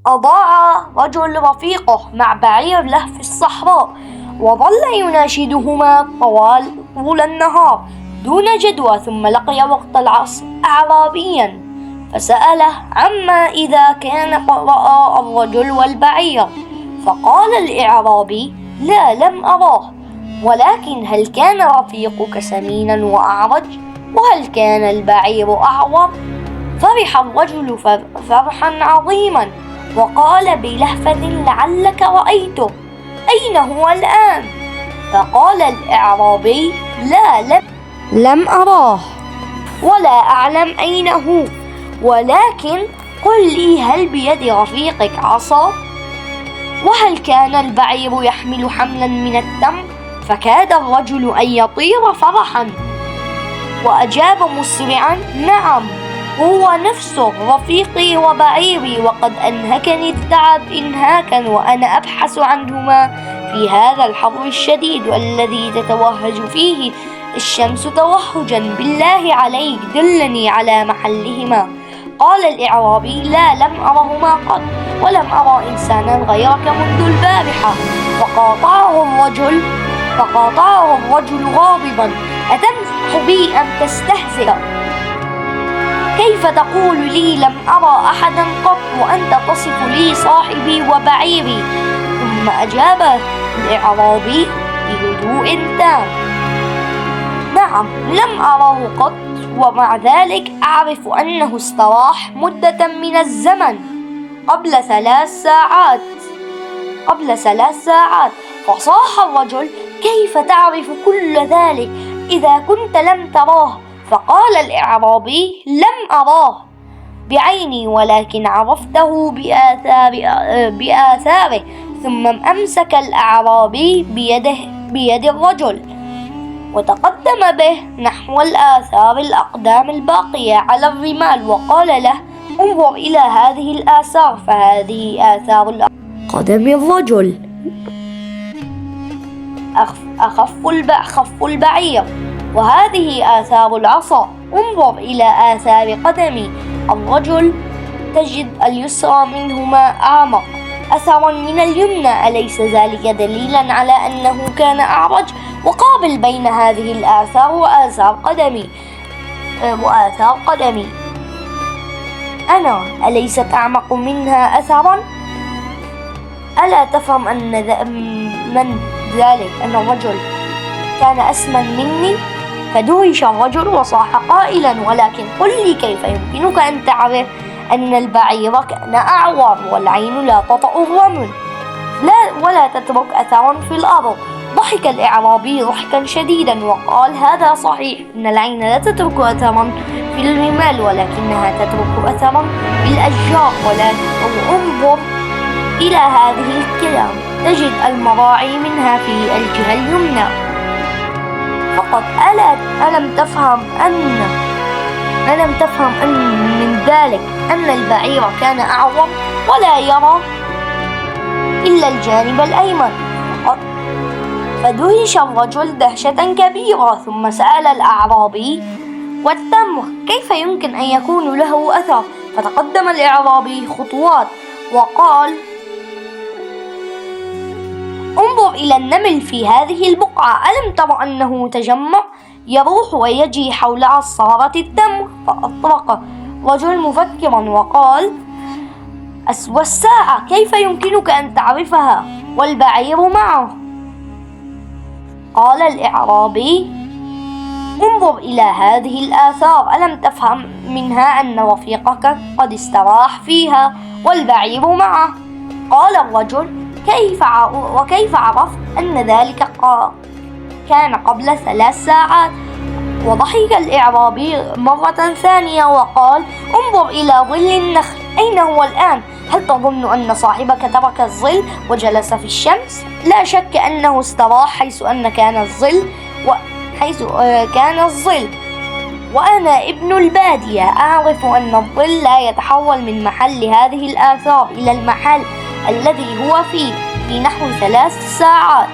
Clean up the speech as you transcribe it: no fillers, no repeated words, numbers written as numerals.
أضاع رجل رفيقه مع بعير له في الصحراء، وظل يناشدهما طول النهار دون جدوى، ثم لقي وقت العصر أعرابيا فسأله عما إذا كان رأى الرجل والبعير، فقال الإعرابي: لا، لم أراه، ولكن هل كان رفيقك سمينا وأعرج؟ وهل كان البعير أعور؟ فرح الرجل فرحا عظيما، وقال بلهفة: لعلك رأيته، أين هو الآن؟ فقال الإعرابي: لا، لم أراه ولا أعلم أين هو، ولكن قل لي، هل بيد رفيقك عصا؟ وهل كان البعير يحمل حملا من التمر؟ فكاد الرجل أن يطير فرحا، وأجاب مسرعا: نعم، هو نفسه رفيقي وبعيري، وقد أنهكني التعب إنهاكا، وأنا أبحث عنهما في هذا الحر الشديد والذي تتوهج فيه الشمس توهجا، بالله عليك دلني على محلهما. قال الإعرابي: لا، لم أرهما قط، ولم أرى إنسانا غيرك منذ البارحة. فقاطعه الرجل غاضبا: أتمزح بي أم تستهزئ؟ كيف تقول لي لم أرى أحدا قط وأنت تصف لي صاحبي وبعيري؟ ثم أجاب الإعرابي بهدوء تام: نعم، لم أراه قط، ومع ذلك أعرف أنه استراح مدة من الزمن قبل 3 ساعات. فصاح الرجل: كيف تعرف كل ذلك إذا كنت لم تراه؟ فقال الإعرابي: لم أراه بعيني، ولكن عرفته بآثاره. ثم أمسك الأعرابي بيد الرجل وتقدم به نحو الآثار الأقدام الباقية على الرمال، وقال له: انظر إلى هذه الآثار، فهذه آثار قدم الرجل، خف البعير، وهذه آثار العصا، انظر إلى آثار قدم الرجل، تجد اليسرى منهما أعمق أثرا من اليمنى، أليس ذلك دليلا على أنه كان أعرج؟ وقابل بين هذه الآثار وآثار قدمي أنا، أليست أعمق منها أثرا؟ ألا تفهم من ذلك أن الرجل كان أسمن مني؟ فدهش الرجل وصاح قائلا: ولكن قل لي، كيف يمكنك أن تعرف أن البعير كان أعور؟ والعين لا تطأ الرمل ولا تترك أثرا في الأرض. ضحك الإعرابي ضحكا شديدا وقال: هذا صحيح، إن العين لا تترك أثرا في الرمال، ولكنها تترك أثرا في الأشجار. انظر إلى هذه الكلام، تجد المراعي منها في الجهة اليمنى فقط. ألم تفهم أن من ذلك أن البعير كان أعور ولا يرى إلا الجانب الأيمن فقط؟ فدهش الرجل دهشة كبيرة، ثم سأل الأعرابي: والتمر كيف يمكن أن يكون له أثر؟ فتقدم الإعرابي خطوات وقال: انظر إلى النمل في هذه البقعة، ألم تر أنه تجمع يروح ويجي حول عصارة التمر؟ فأطرق رجل مفكرا وقال: والساعة كيف يمكنك أن تعرفها والبعير معه؟ قال الإعرابي: انظر إلى هذه الآثار، ألم تفهم منها أن رفيقك قد استراح فيها والبعير معه؟ قال الرجل: وكيف عرفت أن ذلك كان قبل 3 ساعات؟ وضحك الإعرابي مرة ثانية وقال: انظر إلى ظل النخل، أين هو الآن؟ هل تظن أن صاحبك ترك الظل وجلس في الشمس؟ لا شك أنه استراح حيث كان الظل، وأنا ابن البادية أعرف أن الظل لا يتحول من محل هذه الآثار إلى المحل الذي هو فيه في نحو 3 ساعات.